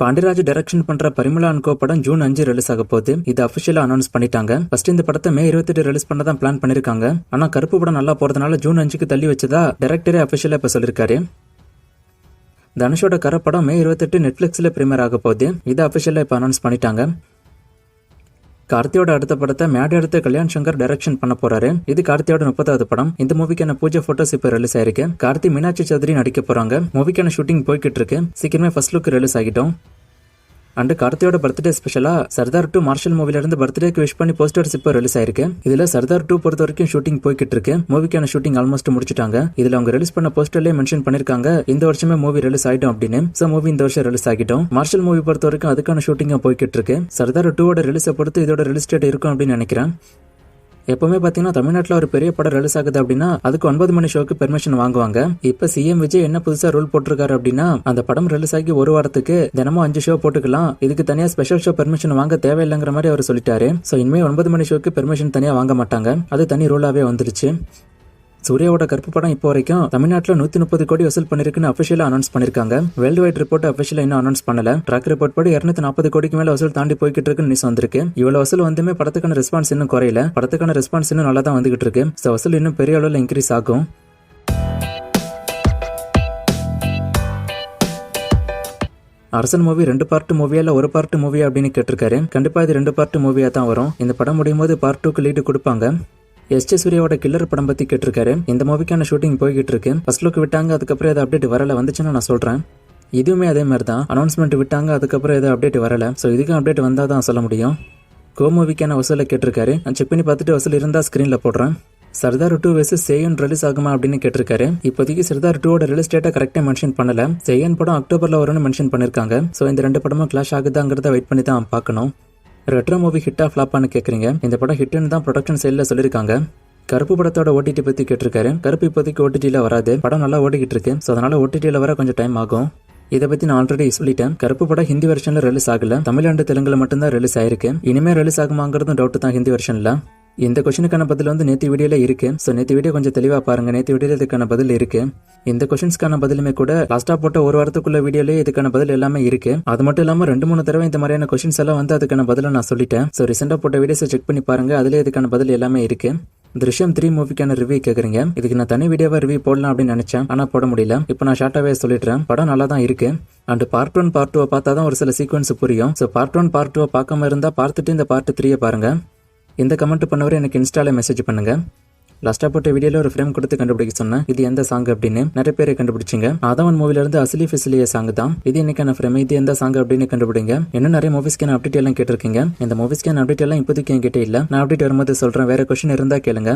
Pandiraj direction பண்ற Parimala and கோ படம் June 5 release ஆக போகுது. இது அபிஷியலா அனௌன்ஸ் பண்ணிட்டாங்க. ஃபர்ஸ்ட் இந்த படத்தை மே 28 ரிலீஸ் பண்ணதான் பிளான் பண்ணிருக்காங்க. ஆனா கருப்பு படம் நல்லா போறதுனால ஜூன் 5க்கு தள்ளி வச்சதா டைரக்டரே அபிஷியலா இப்ப சொல்லிருக்காரு. தனுஷோட கரை படம் மே 28 நெட்ஃபிளிக்ஸ்ல பிரீமியர் ஆக போகுது. இதை அபிஷியலா இப்ப அனௌன்ஸ் பண்ணிட்டாங்க. கார்த்தியோட அடுத்த படத்தை மேடை அடுத்த கல்யாண் சங்கர் டைரக்ஷன் பண்ண போறாரு. இது கார்த்தியோட 30வது படம். இந்த மூவிக்கான பூஜை போட்டோஸ் இப்ப ரிலீஸ் ஆயிருக்கு. கார்த்தி மீனாட்சி சௌத்ரி நடிக்க போறாங்க. மூவிக்கான ஷூட்டிங் போய்கிட்டு இருக்கு. சீக்கிரமே ஃபர்ஸ்ட் லுக் ரிலீஸ் ஆகிட்டோம். அண்ட் கார்த்தியோட பர்த்டே ஸ்பெஷலா சர்தார் 2 மார்ஷல் மூவில இருந்து பர்த்டேக்கு விஷ் பண்ணி போஸ்டர்ஸ் இப்ப ரிலீஸ் ஆயிருக்கு. இதுல சர்தார் 2 பொறுத்த வரைக்கும் ஷூட்டிங் போய்கிட்டு இருக்கு. மூவிக்கான ஷூட்டிங் ஆல்மோஸ்ட் முடிச்சிட்டாங்க. இதுல அவங்க ரிலீஸ் பண்ண போஸ்டர்லயே மென்ஷன் பண்ணிருக்காங்க இந்த வருஷமே மூவி ரிலீஸ் ஆயிடும் அப்படின்னு. சோ மூவி இந்த வருஷம் ரிலீஸ் ஆகிட்டோம். மார்ஷல் மூவி பொறுத்த வரைக்கும் அதுக்கான ஷூட்டிங் போய்கிட்டு இருக்கு. சர்தார் 2 ரிலீஸை பொறுத்து இதோட ரிலீஸ் டேட் இருக்கும் அப்படின்னு நினைக்கிறேன். எப்பவுமே பாத்தீங்கன்னா தமிழ்நாட்டுல ஒரு பெரிய படம் ரிலீஸ் ஆகுது அப்படின்னா அதுக்கு 9 மணி ஷோக்கு பெர்மிஷன் வாங்குவாங்க. இப்ப சிஎம் விஜய் என்ன புதுசா ரூல் போட்டிருக்காரு அப்படின்னா அந்த படம் ரிலீஸ் ஆகி ஒரு வாரத்துக்கு தினமும் 5 ஷோ போட்டுக்கலாம். இதுக்கு தனியா ஸ்பெஷல் ஷோ பெர்மிஷன் வாங்க தேவையில்லைங்கிற மாதிரி அவர் சொல்லிட்டாரு. சோ இனிமே 9 மணி ஷோக்கு பெர்மிஷன் தனியா வாங்க மாட்டாங்க. அது தனி ரூலாவே வந்துருச்சு. சூர்யாவோட கருப்பு படம் இப்போ வரைக்கும் தமிழ்நாட்டுல 130 கோடி வசூல் பண்ணிருக்குன்னு அபிஷியலா அனௌன்ஸ் பண்ணிருக்காங்க. வேர்ல்டு வைட் ரிப்போர்ட் அபிஷியலா இன்னும் அனௌன்ஸ் பண்ணல. ட்ராக் ரிப்போர்ட் படி 240 கோடிக்கு மேல வசூல் தாண்டி போய்கிட்டு இருக்குன்னு நியூஸ் வந்திருக்கு. இவ்வளவு வசூல் வந்துமே படத்துக்கான ரெஸ்பான்ஸ் இன்னும் குறையல. படத்துக்கான ரெஸ்பான்ஸ் இன்னும் நல்லா தான் வந்துகிட்டு இருக்கு. சோ வசூல் இன்னும் பெரிய அளவுல இன்க்ரீஸ் ஆகும். அரசன் மூவி 2 பார்ட் மூவியா இல்ல 1 பார்ட் மூவியா அப்படின்னு கேட்டிருக்காரு. கண்டிப்பா இது 2 பார்ட் மூவியா தான் வரும். இந்த படம் முடியும் போது பார்ட் 2க்கு லீடு கொடுப்பாங்க. எஸ்.ஜே. சூர்யாவோட கில்லர் படம் பத்தி கேட்டிருக்காரு. இந்த மூவிக்கான ஷூட்டிங் போய்கிட்டு இருக்கு. ஃபர்ஸ்ட் லுக் விட்டாங்க, அதுக்கப்புறம் ஏதாவது அப்டேட் வரல. வந்துச்சுன்னா நான் சொல்றேன். இதுவுமே அதே மாதிரி தான். அனௌன்ஸ்மெண்ட் விட்டாங்க, அதுக்கப்புறம் ஏதாவது அப்டேட் வரல. சோ இதுக்கும் அப்டேட் வந்தா தான் சொல்ல முடியும். கோ மூவிக்கான வசூலை கேட்டிருக்காரு. நான் செக் பண்ணி பார்த்துட்டு வசூல் இருந்தா ஸ்கிரீன்ல போடுறேன். சர்தார் 2 வெர்சஸ் சேயன் ரிலீஸ் ஆகுமா அப்படின்னு கேட்டிருக்காரு. இப்போதைக்கு சர்தார் 2 ரிலீஸ் டேட்டை கரெக்டா மென்ஷன் பண்ணல. சேயன் படம் அக்டோபர்ல வரும்னு மென்ஷன் பண்ணிருக்காங்க. சோ இந்த 2 படமும் கிளாஷ் ஆகுதாங்கிறத வெயிட் பண்ணி தான் பார்க்கணும். ரெட்ரோ மூவி ஹிட்டா ஃபிளாப்பான்னு கேக்குறீங்க. இந்த படம் ஹிட்னு தான் ப்ரொடக்ஷன் சைட்ல சொல்லிருக்காங்க. கருப்பு படத்தோட ஓடிடி பத்தி கேட்டிருக்காரு. கருப்பு இப்போதைக்கு ஓடிடில வராது. படம் நல்லா ஓடிக்கிட்டு இருக்கு. சோ அதனால ஓடிடில வர கொஞ்சம் டைம் ஆகும். இதை பத்தி நான் ஆல்ரெடி சொல்லிட்டேன். கருப்பு படம் ஹிந்தி வெர்ஷன்ல ரிலீஸ் ஆகல. தமிழ் அண்ட் தெலுங்குல மட்டும்தான் ரிலீஸ் ஆயிருக்கு. இனிமே ரிலீஸ் ஆகுமாங்கிறதும் டவுட் தான் ஹிந்தி வெர்ஷன்ல. இந்த கொஸ்டினுக்கான பதில் வந்து நேத்து வீடியோல இருக்கு. சோ நேத்து வீடியோ கொஞ்சம் தெளிவா பாருங்க. நேத்து வீடியோல இதுக்கான பதில் இருக்கு. இந்த கொஸ்டின்ஸ்க்கான பதிலுமே கூட லாஸ்டா போட்ட ஒரு வாரத்துக்குள்ள வீடியோலயே இதுக்கான பதில் எல்லாமே இருக்கு. அது மட்டும் இல்லாம 2-3 தடவை இந்த மாதிரியான கொஸ்டின்ஸ் எல்லாம் வந்து அதுக்கான பதில நான் சொல்லிட்டேன். சோ ரீசெண்டா போட்ட வீடியோஸை செக் பண்ணி பாருங்க. அதுல இதுக்கான பதில் எல்லாமே இருக்கு. திருஷ்யம் 3 மூவிக்கான ரிவ்யூ கேக்குறீங்க. இதுக்கு நான் தனி வீடியோவா ரிவ்யூ போடலாம் அப்படின்னு நினைச்சேன். ஆனா போட முடியல. இப்போ நான் ஷார்ட்டாவே சொல்லிடுறேன். படம் நல்லா தான் இருக்கு. அண்ட் பார்ட் 1 பார்ட் 2 பார்த்தா தான் ஒரு சில சீக்வன்ஸ் புரியும். சோ பார்ட் 1 பார்ட் 2 பார்க்காம இருந்தா பார்த்துட்டு இந்த பார்ட் 3 பாருங்க. இந்த கமெண்ட் பண்ணவரை எனக்கு இன்ஸ்டால மெசேஜ் பண்ணுங்க. லாஸ்டா போட்ட வீடியோல ஒரு ஃப்ரேம் கொடுத்து கண்டுபிடிக்க சொன்னேன். இது எந்த சாங் அப்படின்னு நிறைய பேரை கண்டுபிடிச்சிங்க. ஆதவன் மூவில இருந்து அசலி ஃபிசிலிய சாங் தான் இது. இன்னைக்கான ஃப்ரேம். இது எந்த சாங் அப்படின்னு கண்டுபிடிங்க. இன்னும் நிறைய மூவிஸ்க்கான அப்டேட் எல்லாம் கேட்டிருக்கீங்க. இந்த மூவிஸ்க்கான அப்டேட் எல்லாம் இப்போதைக்கு என்கிட்ட இல்ல. நான் அப்டேட் வரும்போது சொல்றேன். வேற கொஸ்டின் இருந்தா கேளுங்க.